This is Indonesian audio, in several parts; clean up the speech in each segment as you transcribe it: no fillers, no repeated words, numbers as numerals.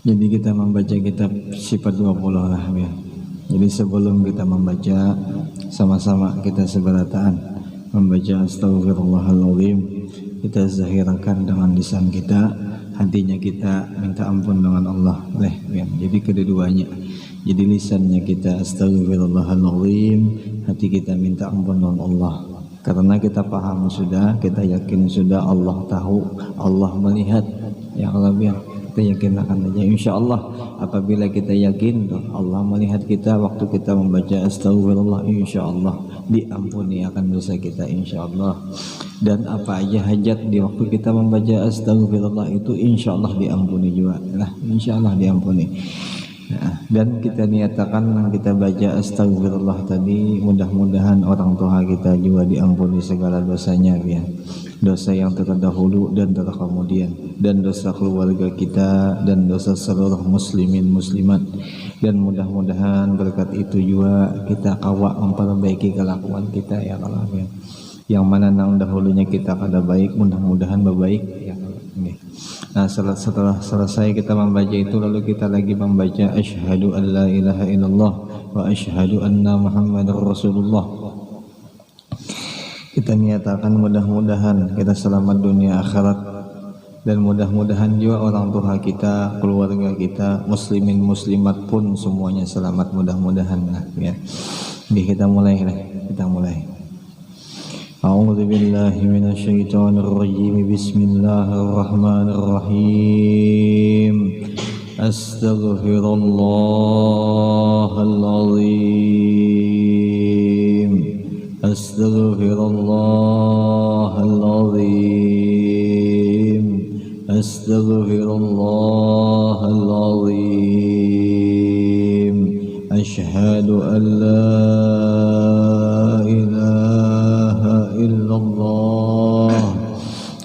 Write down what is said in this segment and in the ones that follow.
Jadi kita membaca kitab sifat 20 lah ya. Jadi sebelum kita membaca, sama-sama kita seberataan membaca Astaghfirullahaladzim. Kita zahirkan dengan lisan kita, hatinya kita minta ampun dengan Allah ya. Jadi kedua-duanya. Jadi lisannya kita Astaghfirullahaladzim, hati kita minta ampun dengan Allah. Karena kita paham sudah, kita yakin sudah, Allah tahu, Allah melihat. Ya Allah biar kita yakin akan aja, insya Allah apabila kita yakin Allah melihat kita waktu kita membaca astagfirullah, insya Allah diampuni akan dosa kita insya Allah. Dan apa aja hajat di waktu kita membaca astagfirullah itu insya Allah diampuni juga lah, insya Allah diampuni. Nah, dan kita niatakan kita baca astagfirullah tadi, mudah-mudahan orang tua kita juga diampuni segala dosanya ya. Dosa yang terdahulu dan terkemudian, dan dosa keluarga kita dan dosa seluruh muslimin muslimat. Dan mudah-mudahan berkat itu juga kita kawak memperbaiki kelakuan kita ya Allah ya. Yang mana nang dahulunya kita kada baik, mudah-mudahan berbaik ya Allah. Nah setelah selesai kita membaca itu, lalu kita lagi membaca asyhadu an la ilaha illallah wa asyhadu anna muhammadar rasulullah. Kita nyatakan mudah-mudahan kita selamat dunia akhirat, dan mudah-mudahan juga orang tua kita, keluarga kita, muslimin muslimat pun semuanya selamat mudah-mudahan ya. Jadi kita mulai. A'udzu billahi minasyaitonir rajim. Bismillahirrahmanirrahim. Astaghfirullahaladzim. Astaghfirullahaladzim. Astaghfirullahaladzim. Asyhadu an la ilaha illallah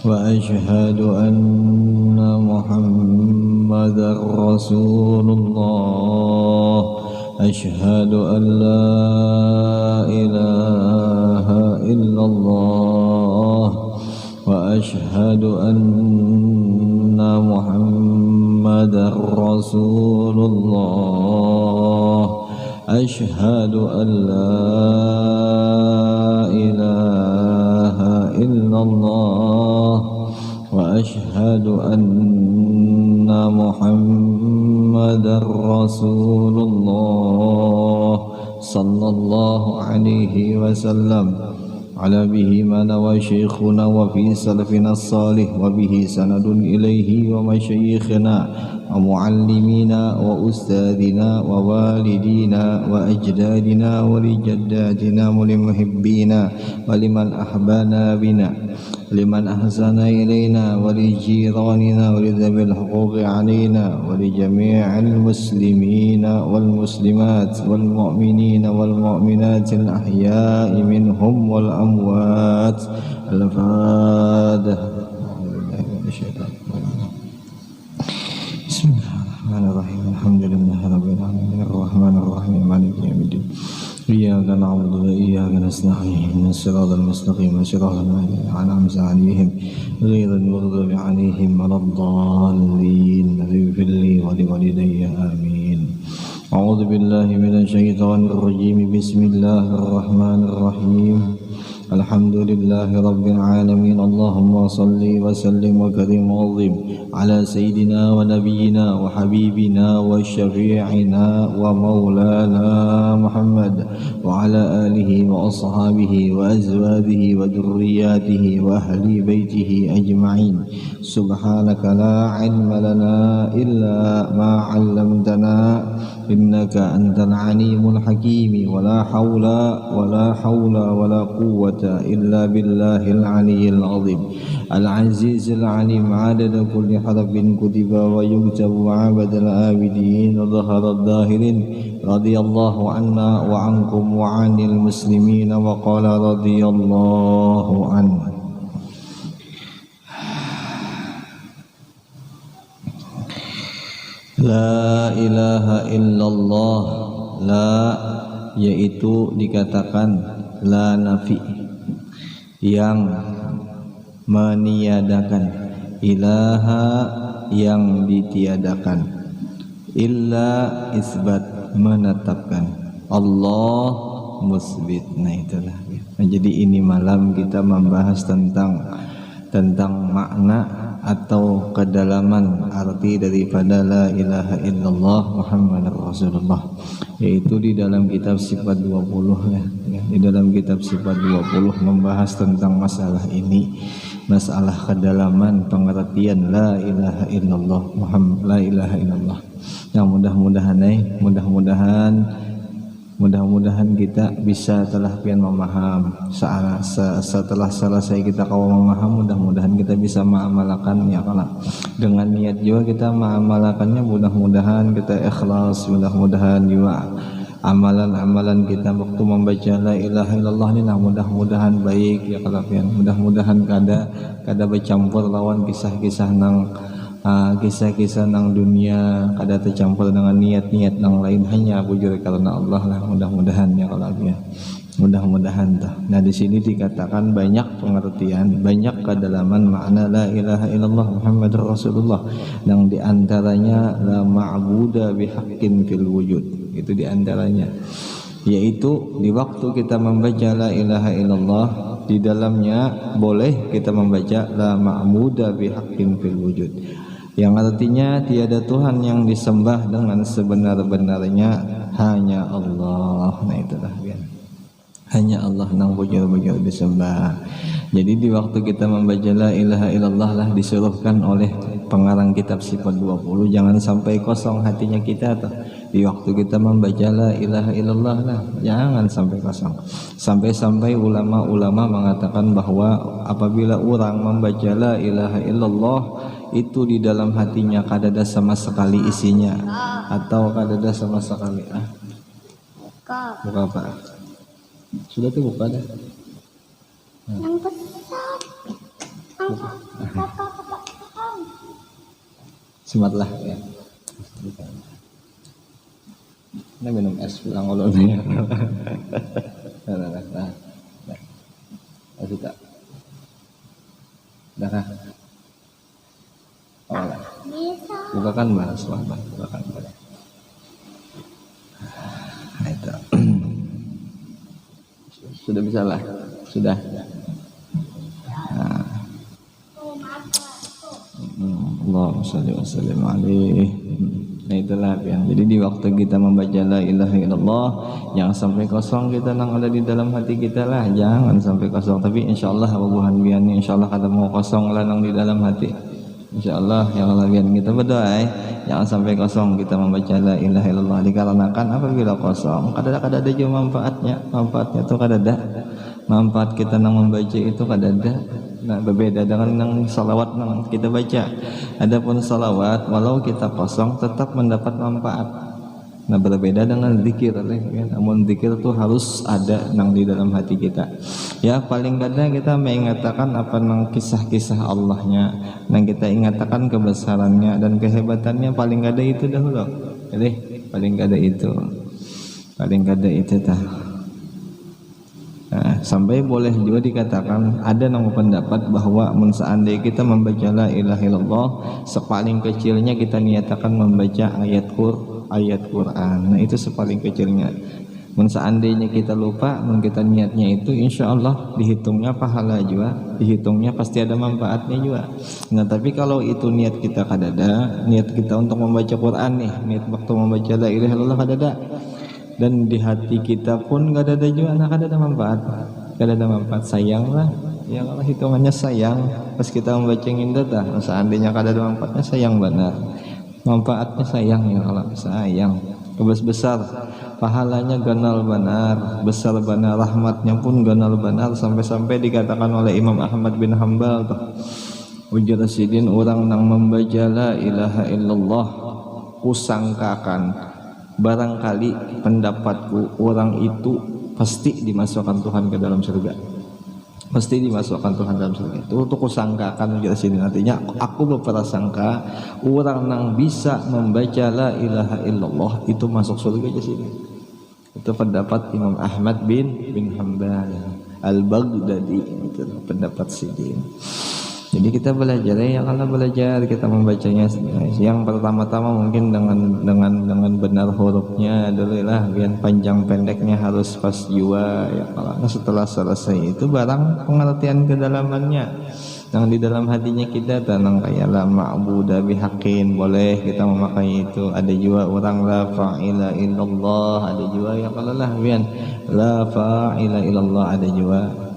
wa asyhadu anna muhammadar rasulullah. Asyhadu an la ilaha illallah wa asyhadu anna muhammadar rasulullah. Asyhadu an la ilaha illallah wa asyhadu anna muhammadar rasulullah sallallahu alaihi wasallam. Ala bihi mana wa syekhuna wa fi salafina salih wa bihi sanadun ilaihi wa masyayikhina wa muallimina wa ustadina wa walidina wa ajdadina wa lijaddatina wa limuhibbina wa liman ahbana bina liman ahsana ilayna wa lijiranina wa lidhabil huquqi alayna wa lijami'il muslimina wal muslimat wal mu'minina wal mu'minatil ahya'i minhum wal amwat. Al-Fatihah. Bismillahirrahmanirrahim. Alhamdulillahirabbil alamin arrahmanir rahim maliki yaumiddin. Iyyaka na'budu wa iyyaka nasta'in. Ihdinas siratal mustaqim, siratal ladzina an'amta 'alaihim ghairil maghdubi 'alaihim waladdallin. Ighfirli wa liwalidayya amin. A'udzu billahi minasy syaithanir rajim. Bismillahirrahmanirrahim. Alhamdulillahi rabbil alamin. Allahumma salli wa sallim wa karim wa azim ala sayyidina wa nabiyyina wa habibina wa syafi'ina wa maulana Muhammad wa ala alihi wa ashabihi wa azwajihi wa dhurriyyatihi wa ahli baitihi ajma'in. Subhanaka la ilma lana illa ma 'allamtana innaka antal alimul hakim. Wa la hawla wa la quwwata illa billahil aliyyil azim al azizil alim. Adada kulli harfin kutiba wa yuktabu abadal abidin wa dhaharadh dhahirin. Radiyallahu anna wa ankum wa anil muslimin wa qala radiyallahu anhu. La ilaha illallah. La yaitu dikatakan la nafi, yang meniadakan, ilaha yang ditiadakan, illa isbat, menetapkan, Allah musbit. Nah itulah. Nah, jadi ini malam kita membahas tentang makna atau kedalaman arti daripada la ilaha illallah Muhammadur Rasulullah, yaitu di dalam kitab Sifat 20 ya. Di dalam kitab Sifat 20 membahas tentang masalah ini, masalah kedalaman pengertian la ilaha illallah Muhammad, la ilaha illallah. Yang mudah-mudahan kita bisa telah pian memaham. Setelah selesai kita kau memaham, mudah-mudahan kita bisa mengamalkan ya Allah. Dengan niat juga kita mengamalkannya, mudah-mudahan kita ikhlas, mudah-mudahan juga amalan-amalan kita waktu membaca la ilaha illallah ini mudah-mudahan baik ya Allah pian. Mudah-mudahan kada bercampur lawan kisah-kisah nang dunia, kada tercampur dengan niat-niat yang lain, hanya bujur karena Allah lah. Mudah-mudahan ya Allah ya. Mudah-mudahan tuh. Nah di sini dikatakan banyak pengertian, banyak kedalaman makna la ilaha illallah Muhammadur Rasulullah, yang diantaranya la ma'buda bihaqqin fil wujud. Itu diantaranya, yaitu di waktu kita membaca la ilaha illallah, di dalamnya boleh kita membaca la ma'buda bihaqqin fil wujud, yang artinya tiada Tuhan yang disembah dengan sebenar-benarnya, hanya Allah. Nah itulah ya. Hanya Allah nang bujur-bujur disembah. Jadi di waktu kita membaca la ilaha illallah lah, disuruhkan oleh pengarang kitab Sifat 20, jangan sampai kosong hatinya kita tuh. Di waktu kita membaca la ilaha illallah lah, jangan sampai kosong. Sampai-sampai ulama-ulama mengatakan bahwa apabila orang membaca la ilaha illallah, itu di dalam hatinya kadada sama sekali isinya, atau kadada sama sekali buka apa? Sudah tuh buka dah. Yang besar. Sematlah ya. Ini minum es pulang ulunnya. Nah. Masih tak? Dah kah? Oh lah. Bukakan bahas, bukakan boleh. Nah, itu. Sudah bisa lah, sudah. Nah. Allahumma sholli wa sallim alaihi. Nah itulah ya. Jadi di waktu kita membaca la ilaha illallah, jangan sampai kosong kita nang ada di dalam hati kita lah, jangan sampai kosong. Tapi insyaallah bubuhan bian insyaallah kada mau kosong lah nang di dalam hati. Insyaallah yang lagian kita berdoa jangan sampai kosong kita membaca la ilaha illallah, dikarenakan apabila kosong kada ada juga manfaatnya tuh kada ada manfaat kita nang membaca itu kada ada. Nah berbeda dengan nang salawat nang kita baca. Adapun salawat walau kita kosong tetap mendapat manfaat. Nah berbeda dengan zikir ya. Namun zikir itu harus ada nang di dalam hati kita. Ya paling kadang kita mengatakan apa nang kisah-kisah Allahnya, nang kita ingatakan kebesarannya dan kehebatannya, paling kada itu dahulu. Jadi paling kada itu dah. Nah, sampai boleh juga dikatakan ada nang pendapat bahwa seandainya kita membaca la ilaha illallah, sepaling kecilnya kita niatakan membaca ayat Quran. Nah itu sepaling kecilnya. Seandainya kita lupa, kita niatnya itu, insya Allah dihitungnya pahala juga, dihitungnya pasti ada manfaatnya juga. Nah tapi kalau itu niat kita kadada, niat kita untuk membaca Quran nih, niat waktu membaca la ilaha illallah kadada, dan di hati kita pun gak ada juga, nah kada ada manfaat, sayang lah ya Allah, hitungannya sayang pas kita membaca indah dah. Seandainya kada ada manfaatnya, sayang benar, manfaatnya sayang ya Allah, sayang besar pahalanya ganal benar, besar benar rahmatnya pun ganal benar, sampai-sampai dikatakan oleh Imam Ahmad bin Hanbal tuh, ujar sidin orang nang membaca la ilaha illallah, kusangkakan barangkali pendapatku orang itu pasti dimasukkan Tuhan ke dalam surga, pasti dimasukkan Tuhan dalam surga. Itu kusangkakan ujar sidin, artinya aku berprasangka orang yang bisa membaca la ilaha illallah itu masuk surga aja sini. Itu pendapat Imam Ahmad bin Hanbal Al-Baghdadi, itu pendapat sidin. Jadi kita belajar ya, kalau belajar kita membacanya yang pertama-tama mungkin dengan benar hurufnya dulu lah, biar panjang pendeknya harus pas jua ya. Kalau setelah selesai itu barang pengertian kedalamannya yang di dalam hatinya kita, tenang kayak la ma'budu bihaqqin, boleh kita memakai itu. Ada juga orang la fa'ila illallah, ada juga ya kalau lah biar la fa'ila illallah, ada juga.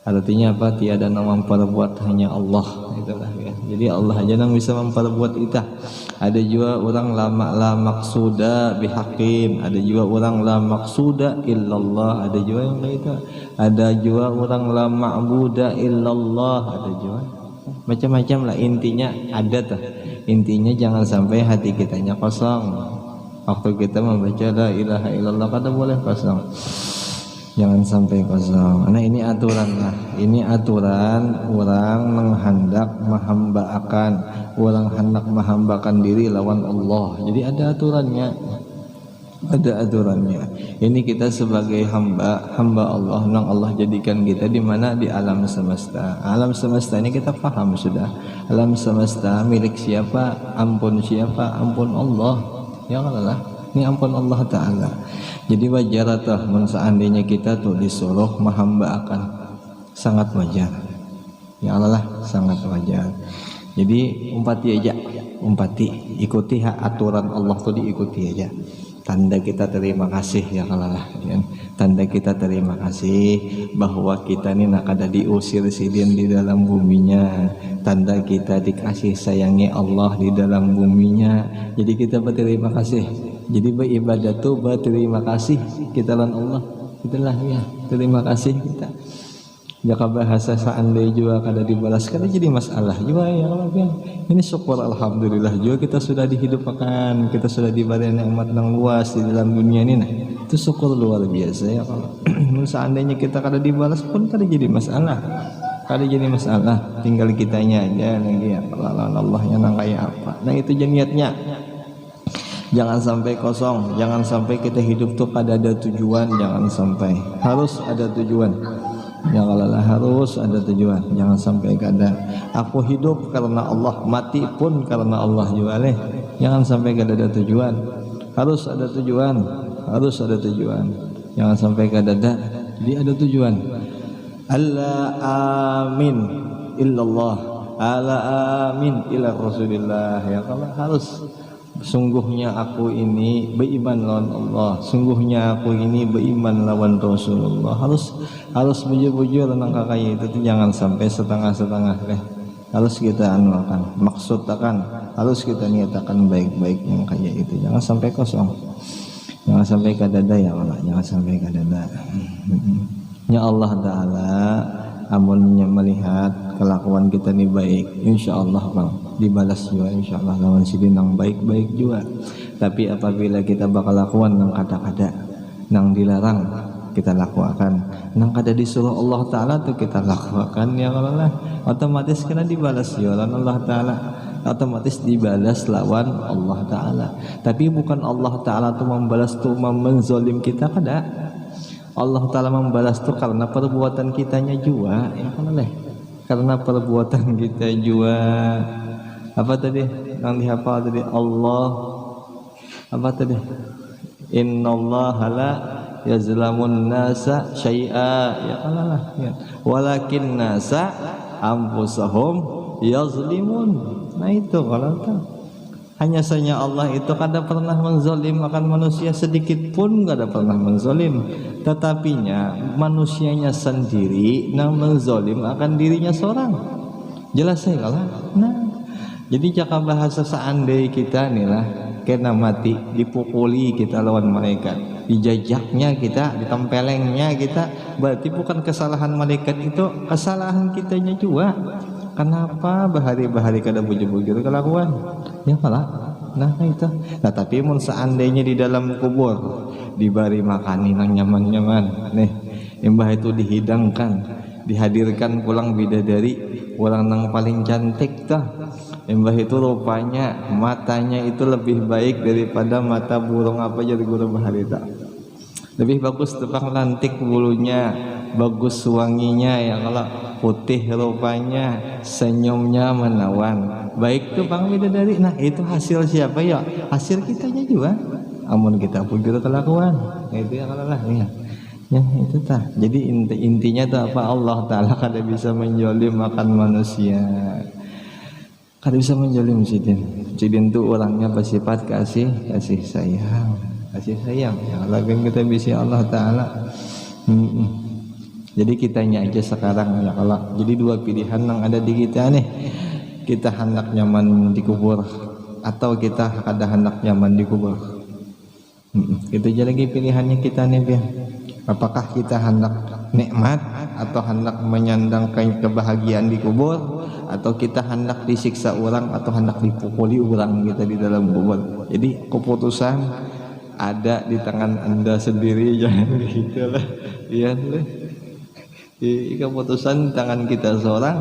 Artinya apa? Tiada yang memperbuat, hanya Allah, itulah ya. Jadi Allah aja yang bisa memperbuat itu. Ada juga orang la maqsuda bihaqqin, ada juga orang la maqsuda illallah, ada juga yang kayak itu. Ada juga orang la ma'buda illallah, ada juga. Macam-macam lah, intinya ada tuh. Intinya jangan sampai hati kitanya kosong. Waktu kita membaca la ilaha illallah kada boleh kosong. Jangan sampai kosong. Nah ini aturan lah. Ini aturan orang menghendak menghambakan, orang hendak menghambakan diri lawan Allah. Jadi ada aturannya. Ada aturannya. Ini kita sebagai hamba Allah, nang Allah jadikan kita di mana? Di alam semesta. Alam semesta ini kita paham sudah. Alam semesta milik siapa? Ampun siapa? Ampun Allah. Ya Allah. Ini ampun Allah Ta'ala. Jadi wajar atau seandainya kita tuh disuruh menghamba akan, sangat wajar. Ya Allah, sangat wajar. Jadi umpati aja, ikuti aturan Allah tuh, diikuti aja. Tanda kita terima kasih ya Allah lah. Tanda kita terima kasih bahwa kita ini nak ada diusir sidin di dalam buminya. Tanda kita dikasih sayangi Allah di dalam buminya. Jadi kita berterima kasih. Jadi beribadah tuh berterima kasih kita lawan Allah. Itulah ya, terima kasih kita. Jika bahasa seandainya juga kada dibalas, kada jadi masalah juga ya kalau kan. Ini syukur alhamdulillah juga kita sudah dihidupkan, kita sudah diberi nikmat yang luas di dalam dunia ini. Nah, itu syukur luar biasa ya kalau. Seandainya kita kada dibalas pun kada jadi masalah. Kada jadi masalah, tinggal kitanya aja lagi ya. Kalau Allah yang kayak apa. Nah itu niatnya. Jangan sampai kosong, jangan sampai kita hidup tuh kada ada tujuan, jangan sampai. Harus ada tujuan. Ya Allah, harus ada tujuan. Jangan sampai kada aku hidup karena Allah, mati pun karena Allah juga leh. Jangan sampai kada ada tujuan. Harus ada tujuan, harus ada tujuan. Jangan sampai kada ada. Jadi ada tujuan. Allah amin illallah, ala amin ila Rasulillah. Ya Allah, harus. Sungguhnya aku ini beriman lawan Allah, sungguhnya aku ini beriman lawan Rasulullah. Harus bujur-bujur tentang kakak itu, jangan sampai setengah-setengah deh. Harus kita anukan, maksud akan, harus kita niatakan baik-baik yang kayak itu. Jangan sampai kosong, jangan sampai kadada ya Allah, jangan sampai kadada. Ya Allah Ta'ala, amunnya melihat kelakuan kita ini baik, insya Allah bang dibalas juga, insya Allah lawan sidin yang baik-baik juga. Tapi apabila kita bakal lakukan nang kata-kata nang dilarang kita lakukan, nang kada disuruh Allah Ta'ala tuh kita lakukan ya Allah, otomatis kena dibalas ya Allah Ta'ala, otomatis dibalas lawan Allah Ta'ala. Tapi bukan Allah Ta'ala tuh membalas tuh menzolim kita, kada. Allah Ta'ala membalas tuh karena perbuatan kitanya juga ya Allah, karena perbuatan kita juga. Apa tadi yang dihafal tadi? Allah apa tadi? Innallaha la yazlamun nasa syai'a ya Allah ya. Walakin nasa anfusahum yazlimun. Nah itu kalau tahu. Hanya saja Allah itu kada pernah menzalim akan manusia sedikit pun, kada pernah menzalim. Tetapinya manusianya sendiri yang menzalim akan dirinya seorang. Jelas ya kalau. Nah, jadi jika bahasa seandainya kita nih lah kena mati, dipukuli kita lawan malaikat, dijajaknya kita, ditempelengnya kita, berarti bukan kesalahan malaikat itu, kesalahan kitanya juga. Kenapa bahari-bahari kada bujur-bujur kelakuan? Ya kalah. Nah itu. Nah tapi mun seandainya di dalam kubur diberi makani nang nyaman-nyaman, nih embah itu dihidangkan, dihadirkan pulang bidadari, orang nang paling cantik tah. Embah itu rupanya matanya itu lebih baik daripada mata burung apa jadi guru bahari tak. Lebih bagus tepang lantik bulunya, bagus wanginya ya kalau putih rupanya, senyumnya menawan. Baik tuh Bang Bidadari. Nah, itu hasil siapa ya? Hasil kitanya juga. Amun kita pujur kelakuan. Nah, itu ya kalau lah ya. Ya itu tah. Jadi intinya tuh apa? Allah Ta'ala kada bisa menjolim makan manusia. Kada bisa menjolim Sidin. Sidin tuh orangnya bersifat kasih sayang. Kasih sayang. Ya kalau kita bisa Allah Ta'ala. Jadi kitanya aja sekarang ya kalau. Jadi dua pilihan yang ada di kita nih. Kita hendak nyaman dikubur atau kita ada hendak nyaman dikubur. Itu aja lagi pilihannya kita nih Bian. Apakah kita hendak nikmat atau hendak menyandangkan kebahagiaan di kubur, atau kita hendak disiksa orang atau hendak dipukuli orang kita di dalam kubur. Jadi keputusan ada di tangan Anda sendiri, jangan gitulah. Iya tuh. Keputusan di tangan kita seorang.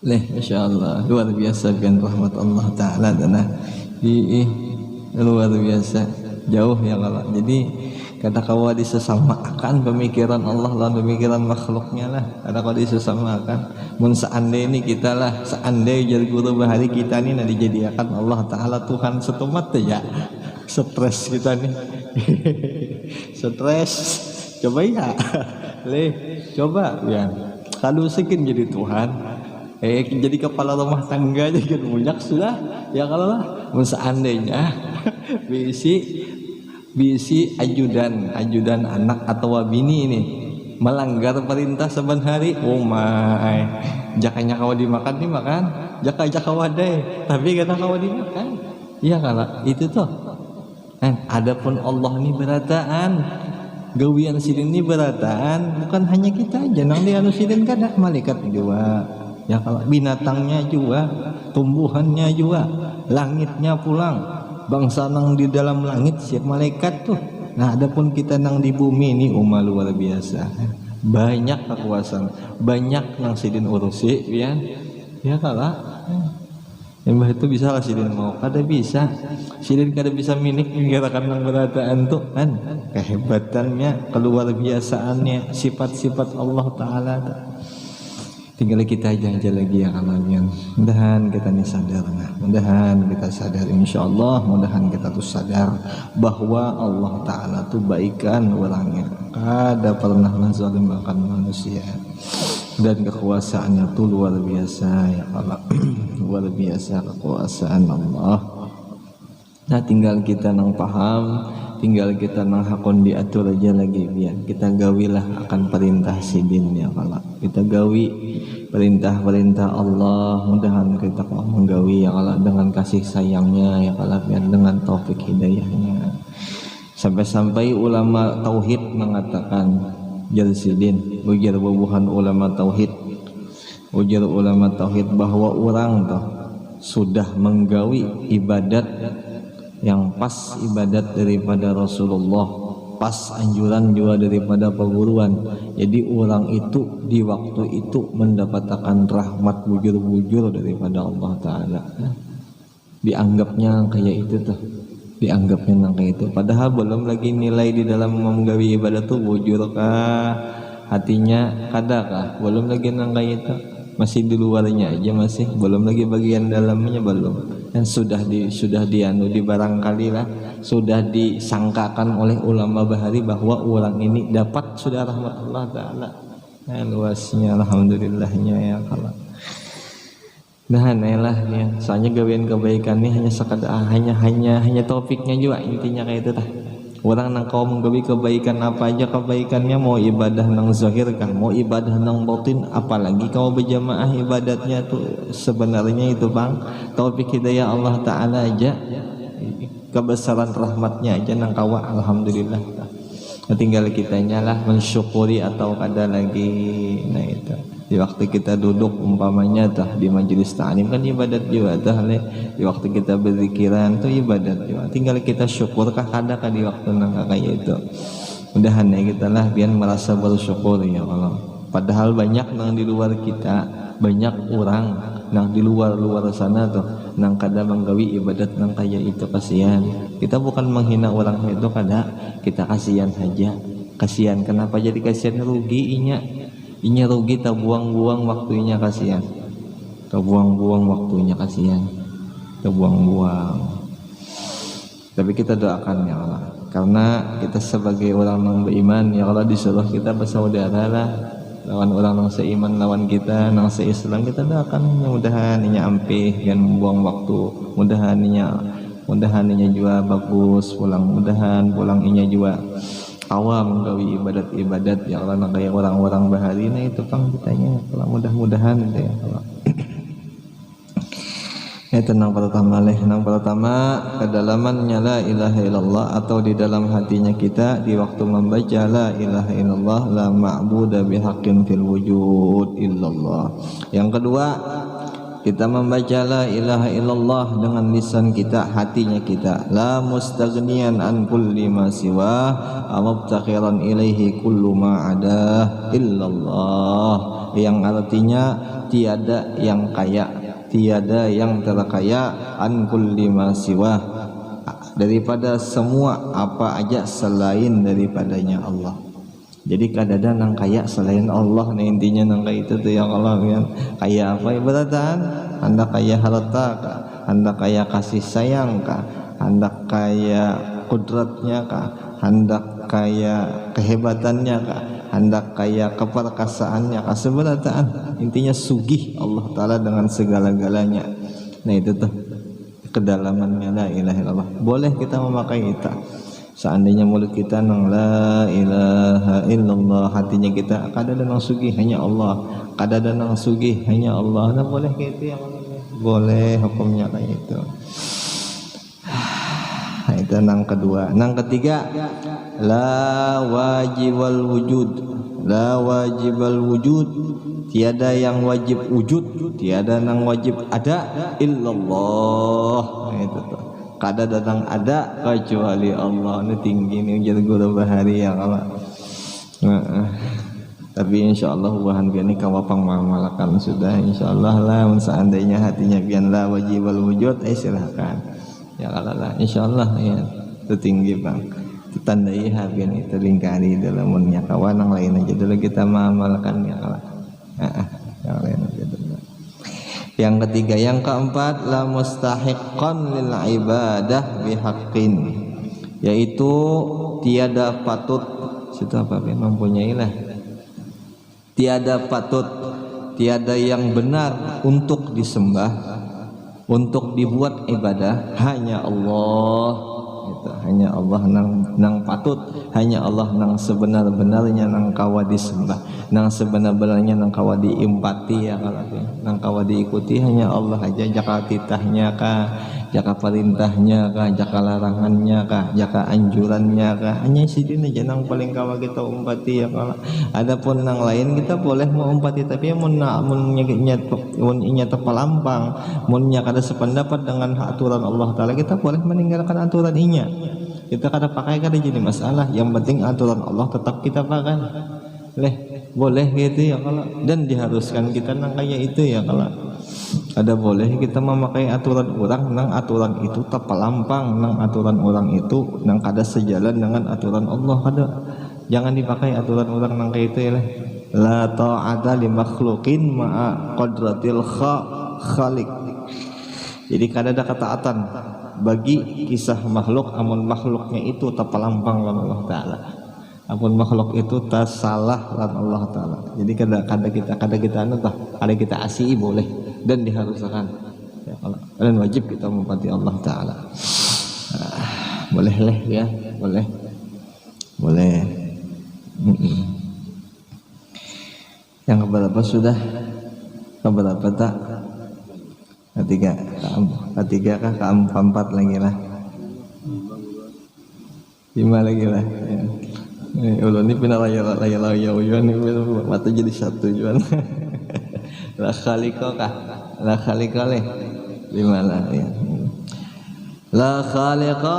Masya Allah, luar biasa kan rahmat Allah Ta'ala tanah luar biasa jauh ya kalau. Jadi kata kawa disesamakan pemikiran Allah lawan pemikiran makhluknya lah. Kata kawa disesamakan. Mun seandainya ini kita lah, seandainya jadi guru bahari kita nih nanti dijadikan Allah Ta'ala Tuhan setumat ya. Stres kita nih. Stres. Coba ya. Coba ya. Kalau sekin jadi Tuhan. Jadi kepala rumah tangga aja kan banyak sudah ya kalau lah. Seandainya bisi ajudan anak atau bini ini melanggar perintah saban hari, oh my, jakanya kawa dimakan jaka wadai, tapi kata kawa dimakan iya kalau itu tuh. Adapun Allah ini berataan, gawian sidin ini berataan, bukan hanya kita aja nang di anu sidin kada, malaikat juga ya kalau, binatangnya juga, tumbuhannya juga, langitnya pulang, bangsa nang di dalam langit siap malaikat tuh. Nah adapun kita nang di bumi ini luar biasa, banyak kekuasaan, banyak nang sidin urusi ya kalau Mbah itu bisa lah sidin mau, kada bisa sidin kada bisa minik menggerakkan nang berataan tuh kan, kehebatannya, keluar biasaannya, sifat-sifat Allah Ta'ala. Tinggal kita aja lagi yang alamian. Mudahan kita nih sadar, mudahan kita sadar, insyaallah mudahan kita tuh sadar bahwa Allah Ta'ala tuh baikan orangnya, kada pernah zalim akan manusia, dan kekuasaannya tuh luar biasa ya Allah. Luar biasa kekuasaan Allah. Nah tinggal kita nang paham, tinggal kita nang hakon diatur aja lagi biar kita gawilah akan perintah sidin ya Allah. Kita gawi perintah-perintah Allah, mudahan kita menggawi ya Allah dengan kasih sayangnya ya Allah, biar dengan taufik hidayahnya. Sampai-sampai ulama tauhid mengatakan jalsidin, ujar bubuhan ulama tauhid, ujar ulama tauhid bahwa orang tuh sudah menggawi ibadat yang pas ibadat daripada Rasulullah, pas anjuran juga daripada perguruan. Jadi orang itu di waktu itu mendapatkan rahmat bujur-bujur daripada Allah Ta'ala. Dianggapnya kayak itu tuh, dianggapnya kayak itu, padahal belum lagi nilai di dalam menggawi ibadat tuh bujur kah, hatinya kadakah, belum lagi kayak itu, masih di luarnya aja, masih belum lagi bagian dalamnya belum. Dan sudah dibarangkali lah, sudah disangkakan oleh ulama bahari bahwa orang ini dapat sudah rahmat Allah Ta'ala. Nah, luasnya alhamdulillahnya ya Allah. Nah, lah ya, soalnya gawean kebaikan ini hanya sekadar hanya topiknya juga, intinya kayak itu tah. Orang nang kau menggawi kebaikan apa aja kebaikannya, mau ibadah nang zahir kah, mau ibadah nang batin, apalagi kau berjamaah ibadatnya tuh sebenarnya itu Bang, taufik hidayah Allah Ta'ala aja, kebesaran rahmatnya aja nang kawa alhamdulillah. Tinggal kitanya lah mensyukuri atau kada lagi. Nah itu di waktu kita duduk umpamanya tah di majelis ta'lim kan ibadat juga tah di waktu kita berzikiran tuh ibadat juga, tinggal kita syukur kah kada kah di waktu nang kayak itu. Mudahan ya kita lah biar merasa bersyukur ya Allah. Padahal banyak nang di luar kita, banyak orang nang di luar sana tuh nang kada menggawi ibadat nang kayak itu, kasihan. Kita bukan menghina orang itu kada, kita kasihan saja Kasihan, kenapa jadi kasihan? Rugi inya rugi, tak buang-buang waktunya, kasihan. Tak buang-buang waktunya, kasihan. Tak buang-buang. Tapi kita doakan ya Allah, karena kita sebagai orang yang beriman ya Allah, disuruh kita bersaudara lah lawan orang yang seiman, lawan kita yang seislam. Kita doakan mudahan inya ampih dan membuang waktu, mudahan inya juga bagus pulang, mudahan pulang inya juga awam gawi ibadat ya Allah, kayak orang-orang bahari nah itu pang kitanya kalau mudah-mudahan gitu ya Allah. Itu nang pertama kedalamannya la ilaha illallah, atau di dalam hatinya kita di waktu membaca la ilaha illallah, la ma'budu bihaqqin fil wujud illallah. Yang kedua, kita membaca la ilaha illallah dengan lisan kita, hatinya kita, la mustaghniyan an kulli ma siwa amabtakhiran ilaihi kullu ma ada illallah, yang artinya tiada yang kaya, tiada yang terkaya, an kulli ma siwa, daripada semua apa aja selain daripadanya Allah. Jadi kadada nang kaya selain Allah, nah intinya nang kaya itu tuh yang Allah kan. Kaya apa ibaratkan? Anda kaya harta kah? Anda kaya kasih sayang kah? Anda kaya kudratnya kah? Anda kaya kehebatannya kah? Anda kaya keperkasaannya kah? Seberataan, intinya sugih Allah Ta'ala dengan segala-galanya. Nah itu tuh kedalamannya la ilaha illallah. Boleh kita memakai itu. Seandainya mulut kita nang la ilaha illallah, hatinya kita kadada nang sugih hanya Allah, kadada nang sugih hanya Allah. Nah boleh kayak itu yang boleh hukumnya kayak itu. Nah, itu nang kedua. Nang ketiga, la wajibal wujud, la wajibal wujud, tiada yang wajib wujud, tiada nang wajib ada illallah. Nah, itu tuh. Kada datang ada kecuali Allah. Ini tinggi nih jadi guru bahari ya Allah. Tapi insya Allah bahan biar ini kawapang malakan sudah insya Allah lah. Seandainya hatinya biar la wajibal wujud, silahkan ya Allah lah insya Allah ya. Itu tinggi bang. Itu tandai habian itu lingkari dalam munnya kawan yang lain aja dulu kita mengamalkan ya Allah. Yang lain aja dulu. Yang ketiga, yang keempat, la mustahiqqan lil ibadah bihaqqin, yaitu tiada patut, situ apa mempunyai lah, tiada patut, tiada yang benar untuk disembah, untuk dibuat ibadah hanya Allah. Itu hanya Allah nang patut, hanya Allah nang sebenar-benarnya nang kawa disembah, nang sebenar-benarnya nang kawa diimpati ya kalau nang kawa diikuti hanya Allah aja. Jaka titahnya kah, jaka perintahnya kah, jaka larangannya kah, jaka anjurannya kah, hanya sidin aja nang paling kawa kita umpati ya kalau. Adapun nang lain kita boleh mengumpati, tapi mun nya tepalampang, munnya kada sependapat dengan aturan Allah Taala, kita boleh meninggalkan aturan inya. Kita kada pakai kada jadi masalah, yang penting aturan Allah tetap kita pakai. Boleh gitu ya kalau, dan diharuskan kita nang kayak itu ya kalau. Ada boleh kita memakai aturan orang nang aturan itu tepalampang, nang aturan orang itu nang kada sejalan dengan aturan Allah kada. Jangan dipakai aturan orang nang kayak itu ya lah. La ta'ata li makhluqin ma'a qadratil khaliq. Jadi kada ada ketaatan bagi kisah makhluk, amun makhluknya itu tepalampang lan Allah Ta'ala, amun makhluk itu tersalah lan Allah Ta'ala. Jadi kada kita asih boleh dan diharuskan ya, dan wajib kita mempati Allah Ta'ala. Boleh ya, boleh. Yang keberapa sudah? Keberapa tak? Ketiga kah? Keempat lagi lah. 5 lagi lah. Ya. Ulun ini pindah laya ujuan ini mata jadi satu juan. La khaliqa kah? La khaliqa leh. 5 lah ya. La khaliqa,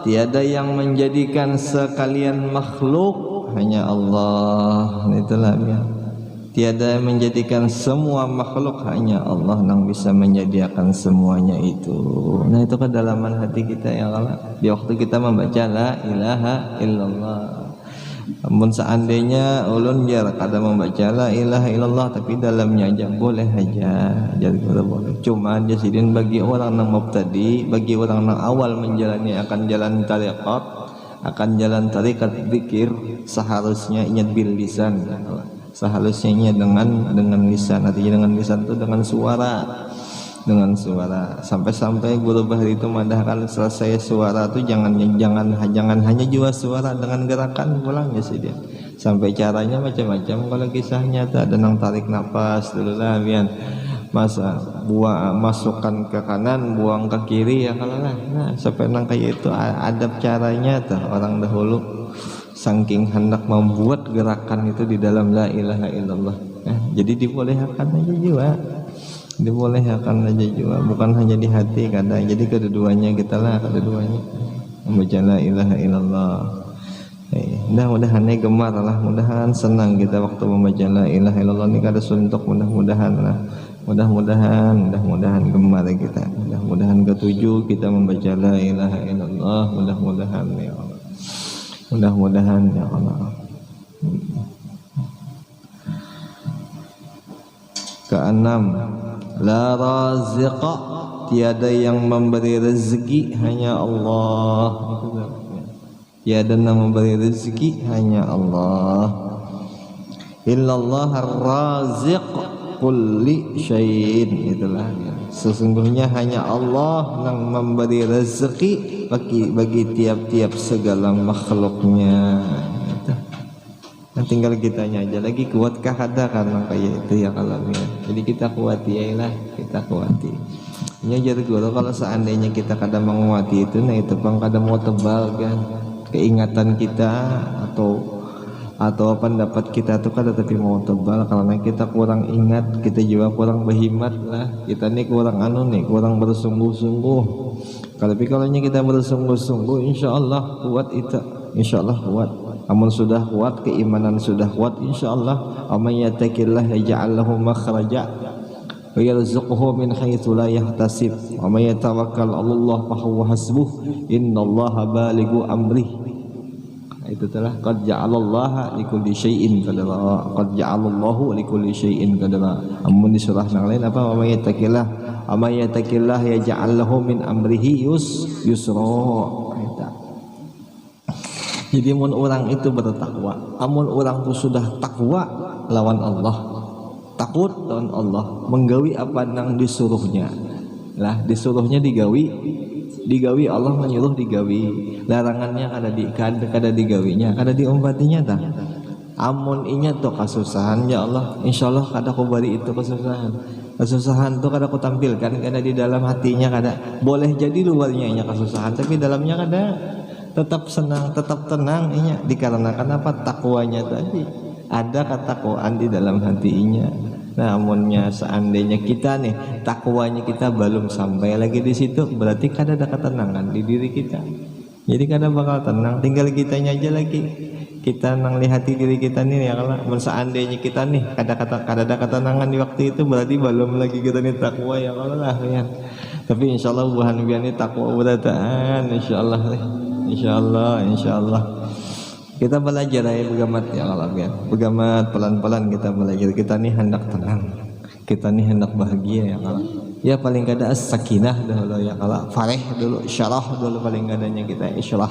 tiada yang menjadikan sekalian makhluk hanya Allah. Itulah ya. Tiada menjadikan semua makhluk, hanya Allah yang bisa menyediakan semuanya itu. Nah itu kedalaman hati kita ya Allah. Di waktu kita membaca la ilaha illallah, Namun seandainya ulun biar kada membaca la ilaha illallah tapi dalamnya aja boleh aja, jadi boleh. Cuma aja sidin bagi orang yang mubtadi, bagi orang yang awal menjalani akan jalan tariqat, akan jalan tariqat zikir, seharusnya ingat bil lisan. Seharusnya ingat dengan lisan, artinya dengan lisan itu dengan suara, sampai guru bahari itu madahkan selesai suara itu jangan hanya jua suara, dengan gerakan pulangnya sih dia. Sampai caranya macam-macam, kalau kisahnya tuh ada nang tarik nafas dulu lah biar masa masukkan ke kanan, buang ke kiri ya kalau lah. Nah sampai nang kayak itu adab caranya tuh orang dahulu saking hendak membuat gerakan itu di dalam la ilaha illallah. Jadi dibolehkan aja juga, bukan hanya di hati kadang. Jadi kedua-duanya kita lah, kedua-duanya membaca la ilaha illallah. Mudah-mudahan gemar lah, mudahan senang kita waktu membaca la ilaha illallah ini kada suntuk, mudah-mudahan gemar kita, mudah-mudahan ketujuh kita membaca la ilaha illallah, mudah-mudahan ya Allah. Mudah-mudahan ya Allah. Keenam, la raziqa, tiada yang memberi rezeki hanya Allah. Tiada yang memberi rezeki hanya Allah. Illallah ar-raziq kulli syai'in, itulah ya. Sesungguhnya hanya Allah yang memberi rezeki bagi tiap-tiap segala makhluknya. Nah, tinggal kitanya aja lagi kuatkah ada karena kayak itu ya kalau ya. Jadi kita kuati ya lah, kita kuati. Ini jadi guru kalau seandainya kita kadang menguati itu, nah itu bang kadang mau tebal kan keingatan kita atau pendapat kita tuh kada tapi mau tebal karena kita kurang ingat, kita juga kurang berhimat lah, kita nih kurang kurang bersungguh-sungguh. Tapi kalau kita bersungguh-sungguh insyaallah kuat itu, insyaallah kuat. Amun sudah kuat, keimanan sudah kuat, insyaallah amman yattaqillah yaj'al lahu makhraja wa yarzuqhu min haitsu la yahtasib wa may yatawakkal 'alallah fa huwa hasbuh innallaha balighu amrih. Itu telah qad ja'alallaha likulli syai'in qadara, qad ja'alallahu likulli syai'in qadara. Amun di surah yang lain apa, wa may yattaqillah yaj'al lahu min amrihi yusra. Jadi amun orang itu bertakwa, amun orang itu sudah takwa lawan Allah, takut lawan Allah, menggawi apa nang disuruhnya lah, disuruhnya digawi Allah menyuruh digawi, larangannya kada digawinya, kada diombatinya tah. Amun inya tuh kasusahan ya Allah, insyaallah kada ku bari itu kesusahan tuh kada ku tampilkan, kada di dalam hatinya kada. Boleh jadi luarnya inya kasusahan tapi dalamnya kada, tetap senang, tetap tenang inya, dikarenakan apa? Takwanya tadi, ada ketakwaan di dalam hatinya. Nah, amunnya seandainya kita nih takwanya kita belum sampai lagi di situ, berarti kada ada ketenangan di diri kita. Jadi kada bakal tenang, tinggal kitanya aja lagi. Kita nang lihati diri kita nih ya, kalau seandainya kita nih kada ada ketenangan di waktu itu, berarti belum lagi kita nih takwa ya kalau lah ya. Tapi insyaallah buhan biar nih takwa berataan insyaallah nih. Insyaallah kita belajar ya begamat ya kalau biar begamat pelan-pelan kita belajar. Kita nih hendak tenang, kita nih hendak bahagia ya kalau ya paling kada sakinah dulu ya kalau fareh dulu, syarah dulu paling kadanya kita isyarah.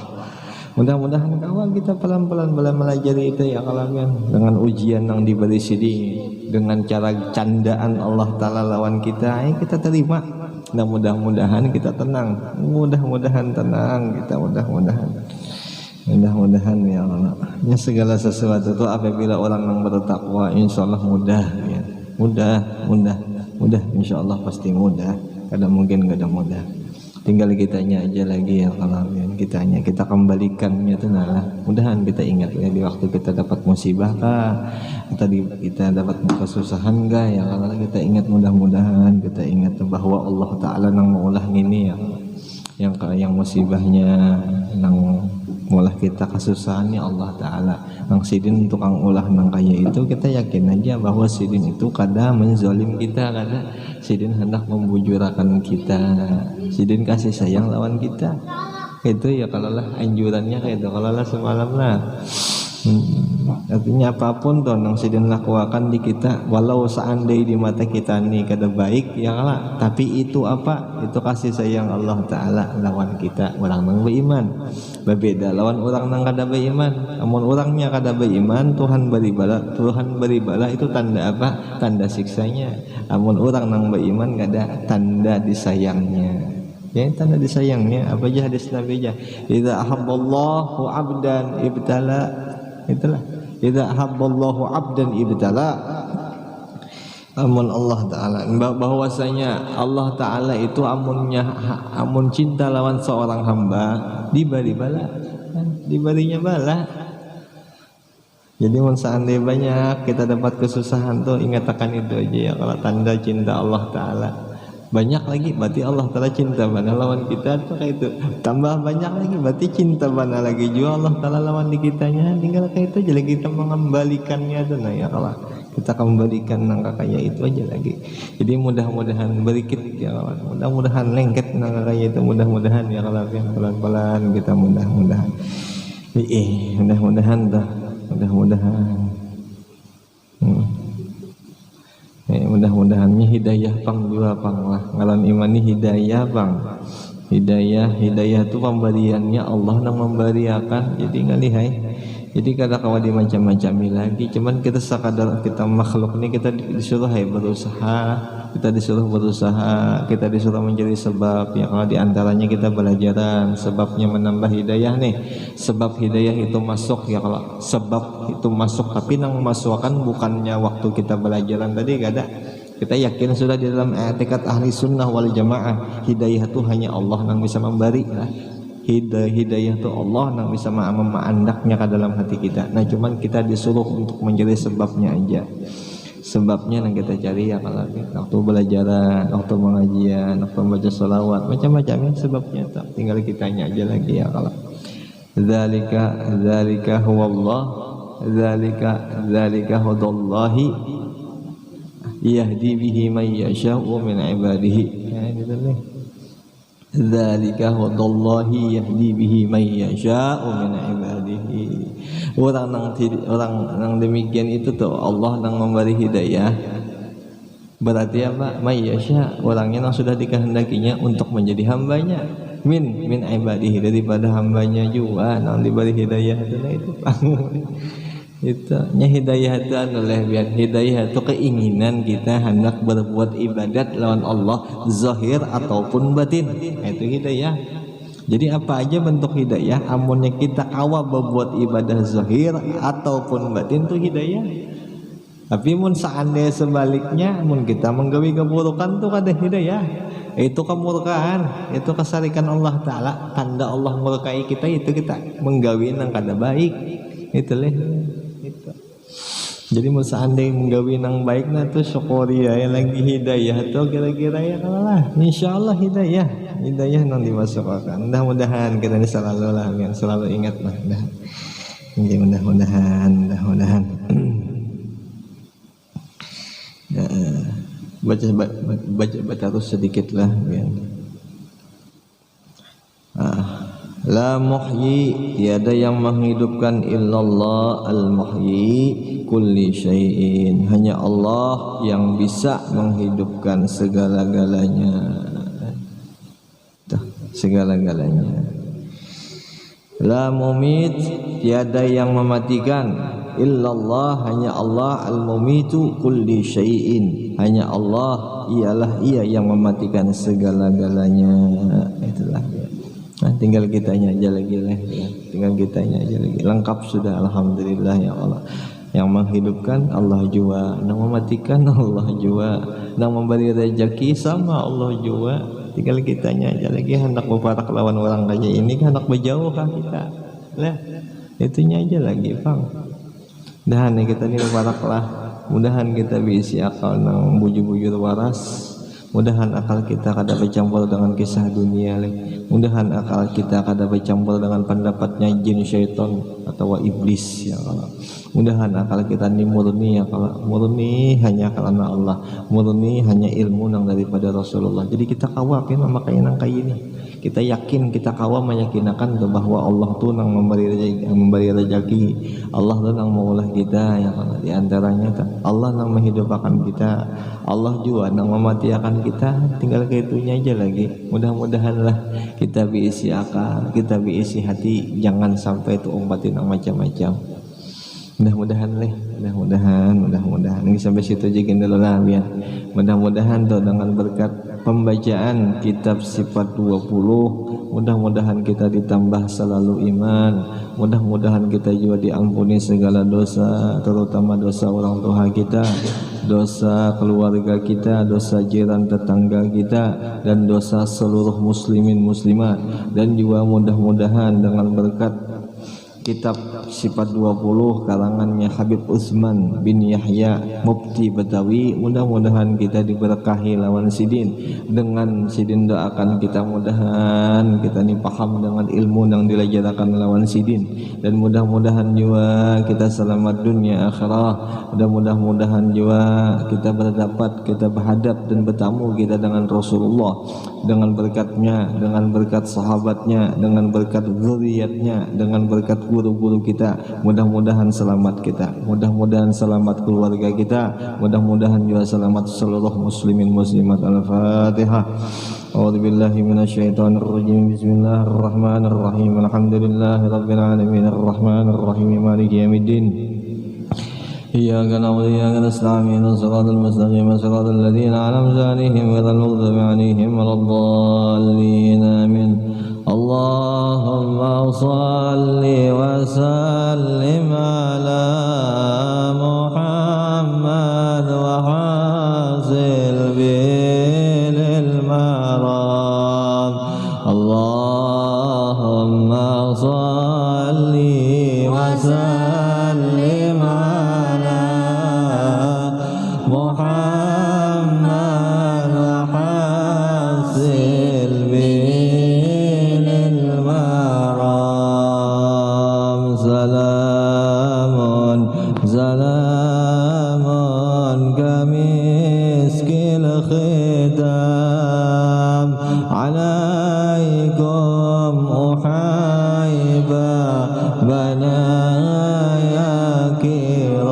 Mudah-mudahan kawan kita pelan-pelan belajar itu ya kalau biar dengan ujian yang diberi sini, dengan cara candaan Allah Ta'ala lawan kita, kita terima. Nah mudah-mudahan kita tenang, mudah-mudahan tenang kita, mudah-mudahan ya Allah. Ya segala sesuatu itu apabila orang yang bertakwa insyaallah mudah ya. Mudah insyaallah pasti mudah. Kadang mungkin kadang mudah. Tinggal kitanya aja lagi ya kalau kitanya kita kembalikannya itu nah. Mudahan kita ingat ya di waktu kita dapat musibah kah, kita dapat kesusahan kah ya kalau kita ingat, mudah-mudahan kita ingat bahwa Allah Ta'ala nang maulah ini ya, yang musibahnya nang mulah kita kesusahannya Allah Ta'ala nang sidin tukang ulah nang kaya itu, kita yakin aja bahwa sidin itu kada menzolim kita, kada sidin hendak membujurakan kita, sidin kasih sayang lawan kita. Itu ya kalau lah anjurannya kayak itu, kalau lah semalam lah Artinya apapun tuh yang sedang lakukan di kita, walau seandainya di mata kita nih kada baik ya lah, tapi itu apa? Itu kasih sayang Allah Ta'ala lawan kita, orang nang beriman. Berbeda lawan orang nang kada beriman. Amun orangnya kada beriman, Tuhan beri bala itu tanda apa? Tanda siksanya. Amun orang nang beriman kada, tanda disayangnya. Ya, tanda disayangnya apa aja hadis Nabi aja. Idza ahabballahu 'abdan ibtala, itulah idza ahabballahu 'abdan ibtala. Amun Allah Ta'ala bahwasanya Allah Ta'ala itu amun cinta lawan seorang hamba diberi bala, diberinya bala. Jadi mun seandainya banyak kita dapat kesusahan tuh ingatkan itu aja ya, kalau tanda cinta Allah Ta'ala. Banyak lagi berarti Allah Ta'ala cinta bana lawan kita tuh kayak itu. Tambah banyak lagi berarti cinta bana lagi juga Allah Ta'ala lawan di kitanya. Tinggal kayak itu aja lagi kita mengembalikannya tuh nah ya Allah. Kita kembalikan nang kakaknya itu aja lagi. Jadi mudah-mudahan berikit ya kawan. Mudah-mudahan lengket nang kakaknya itu, mudah-mudahan ya kalau pelan-pelan kita mudah-mudahan. Mudah-mudahan dah. Mudah-mudahan. Mudah-mudahannya hidayah pang juga pang lah ngalan imani hidayah pang, hidayah itu pemberiannya Allah yang memberiakan. Jadi ngalihai, jadi kada kawa di macam-macam lagi, cuman kita sekadar kita makhluk ini kita disuruh berusaha, kita disuruh menjadi sebab ya. Kalau diantaranya kita belajaran sebabnya menambah hidayah nih, sebab hidayah itu masuk ya, kalau sebab itu masuk tapi nang memasukkan bukannya waktu kita belajaran tadi kada. Kita yakin sudah di dalam etikat ahli sunnah wal jamaah, hidayah itu hanya Allah yang bisa memberi lah. Hidayah itu Allah yang bisa memandaknya ke dalam hati kita. Nah cuman kita disuruh untuk menjadi sebabnya aja. Sebabnya yang kita cari ya kalau waktu belajaran, waktu pengajian, waktu baca sholawat, macam-macam ya sebabnya. Tinggal kitanya aja lagi ya kalau. Dzalika huwallah, dzalika hudallahi yahdi bihi man yasha'u min ibadihi. Ya gitu nih. Dzalika hudallahi yahdi bihi man yasha'u min ibadihi. Orang yang demikian itu tuh Allah yang memberi hidayah. Berarti apa? May yasha, orangnya yang sudah dikehendakinya untuk menjadi hambanya. Min ibadihi, daripada hambanya juga yang diberi hidayah itu itu nya hidayah itu adalah hidayah itu keinginan kita hendak berbuat ibadat lawan Allah zahir ataupun batin. Itu hidayah. Jadi apa aja bentuk hidayah, amunnya kita kawa berbuat ibadah zahir ataupun batin itu hidayah. Tapi mun seandainya sebaliknya, mun kita menggawi keburukan tuh kada hidayah. Itu kemurkaan, itu kesarikan Allah Ta'ala. Tanda Allah murkai kita itu kita menggawi nang kada baik. Itulah itu. Jadi mun seandainya menggawi nang baik nah tuh syukuri ya lagi hidayah tuh kira-kira ya kalah. Insyaallah hidayah nang dimasukkan. Mudah-mudahan kita ini selalu lah, selalu ingat lah. Jadi mudah-mudahan. Baca terus sedikit lah biar. La muhyi, tiada yang menghidupkan illallah al-muhyi kulli syai'in. Hanya Allah yang bisa menghidupkan segala-galanya. Segala-galanya. La mumit, tiada yang mematikan. Illallah, hanya Allah al-mumitu kulli syai'in. Hanya Allah ialah ia yang mematikan segala-galanya. Itulah. Nah, tinggal kitanya aja lagi lah ya. Tinggal kitanya aja lagi. Lengkap sudah alhamdulillah ya Allah. Yang menghidupkan Allah jua, yang mematikan Allah jua, yang memberi rezeki sama Allah jua. Tinggal kitanya aja lagi hendak berparak lawan orang kaya ini kan hendak berjauh kah kita. Lah, itunya aja lagi, Bang. Mudahan kita ni berparak lah. Mudahan kita bisa akal nang bujur-bujur waras. Mudahan akal kita kada bercampur dengan kisah dunia lagi. Mudahan akal kita kada bercampur dengan pendapatnya jin, syaitan atau iblis ya Allah. Mudahan akal kita ni murni ya Allah. Murni hanya karena Allah. Murni hanya ilmu nang daripada Rasulullah. Jadi kita kawapin makanya nang kayak ini. Kita yakin, kita kawa meyakinakan tuh bahwa Allah tuh nang memberi rezeki, Allah tuh nang maulah kita ya kan. Di antaranya Allah nang menghidupkan kita, Allah juga nang mematiakan kita, tinggal kaitunya aja lagi. Mudah-mudahanlah kita diisi akal, kita diisi hati, jangan sampai tuh umpatin yang macam-macam. Mudah-mudahan ini sampai situ aja dulu lah ya. Mudah-mudahan tuh dengan berkat pembacaan kitab sifat 20, mudah-mudahan kita ditambah selalu iman, mudah-mudahan kita juga diampuni segala dosa, terutama dosa orang tua kita, dosa keluarga kita, dosa jiran tetangga kita, dan dosa seluruh muslimin muslimat. Dan juga mudah-mudahan dengan berkat kitab sifat 20 karangannya Habib Utsman bin Yahya Mufti Betawi, mudah-mudahan kita diberkahi lawan sidin. Dengan sidin doakan kita, mudahan kita ini paham dengan ilmu yang diajarkan lawan sidin, dan mudah-mudahan juga kita selamat dunia akhirah, dan mudah-mudahan juga kita berdapat, kita berhadap dan bertamu kita dengan Rasulullah, dengan berkatnya, dengan berkat sahabatnya, dengan berkat zuriatnya, dengan berkat guru-guru kita. Mudah-mudahan selamat kita, mudah-mudahan selamat keluarga kita, mudah-mudahan juga selamat seluruh muslimin muslimat. Al-Fatihah. A'udzubillahi minasyaitonirrajim. Bismillahirrahmanirrahim. Alhamdulillahirabbil alamin arrahmanirrahim maliki yaumiddin. Iyyaka na'budu wa iyyaka nasta'in. Shiratal mustaqim shiratal ladzina an'amta 'alaihim ghairil maghdubi 'alaihim waladdallin. Amin. Allahumma shalli wa sallim ala Muhammad wa hasil bil maram. Allahumma shalli wa sallim ala Muhammad wa hasil bil salamun kamiskil khidam alaikum uhaiba banaya kiram.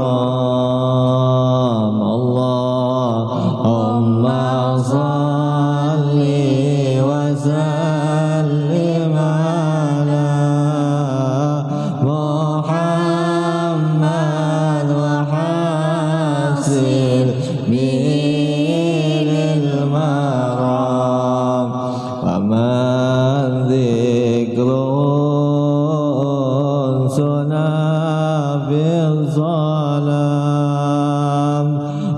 Allahumma salli wa sallim ala Muhammad wa hasil bil maram. Faman dzikrun sunabil salam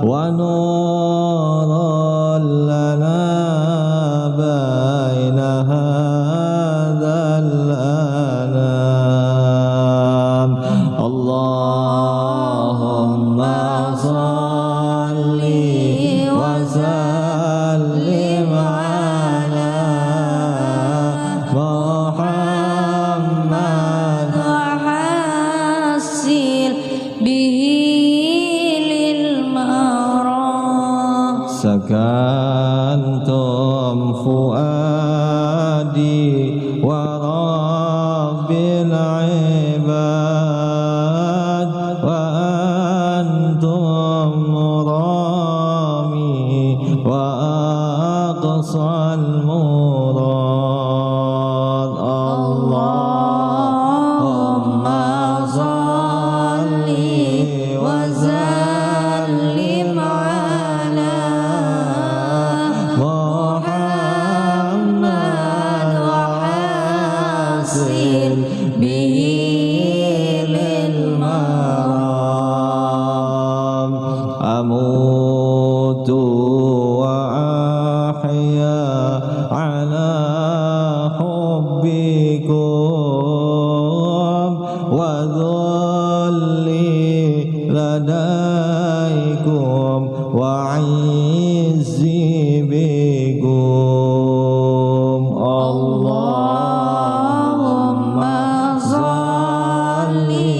wa nurul lana baina hadzal anam. Allahumma salli wa sallim ala Muhammad wa hasil bihil maram. Sakantum fuadi wa rabbil ibad wa antum murami wa aqsal murad. Allahumma salli wa sallim ala Muhammad wa hasil bihil maram. Amutu wa ahya ala hubbikum wa dhulli ladaikum wa izzi bikum. Allahumma salli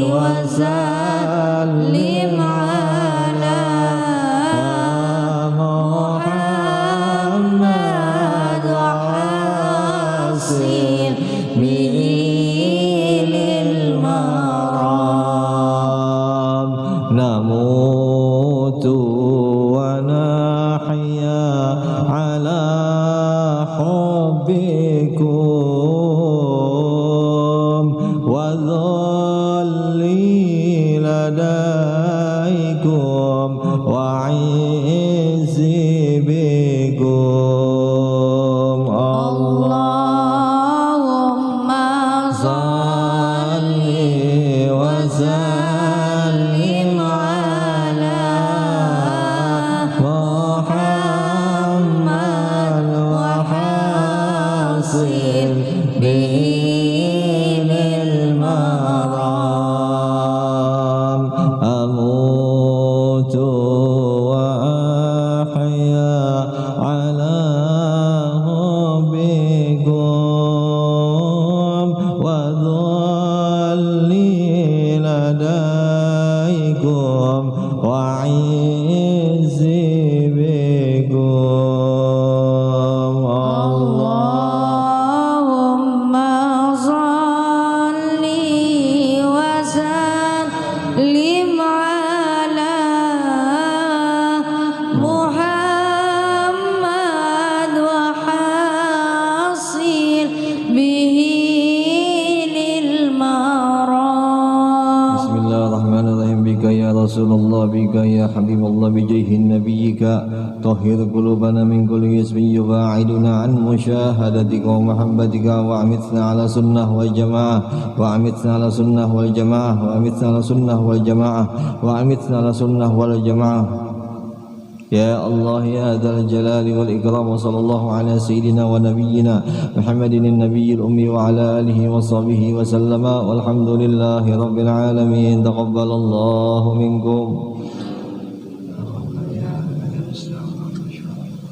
wa sallim ala Muhammad wa نموت ونحيا على حبكم وذلي لديكم وعزي بكم اللهم صل وسلم على محمد وحاصل به المرام أموت وأحيا على حبكم وذلي لديكم وعزي بكم اللهم صل وسلم على محمد وحاصل به للمرام بسم الله الرحمن الرحيم بك يا رسول الله بك يا حبيب الله بجاه نبيك طهر قلوبنا من كل اسم يباعدنا عن مشاهدتك ومحبتك وأمتنا على سنة والجماعة وأمتنا على سنة والجماعة وأمتنا على سنة والجماعة وأمتنا على سنة والجماعة يا الله يا ذا الجلال والإكرام وصلى الله على سيدنا ونبينا محمد النبي الأمي وعلى آله وصحبه وسلم والحمد لله رب العالمين تقبل الله منكم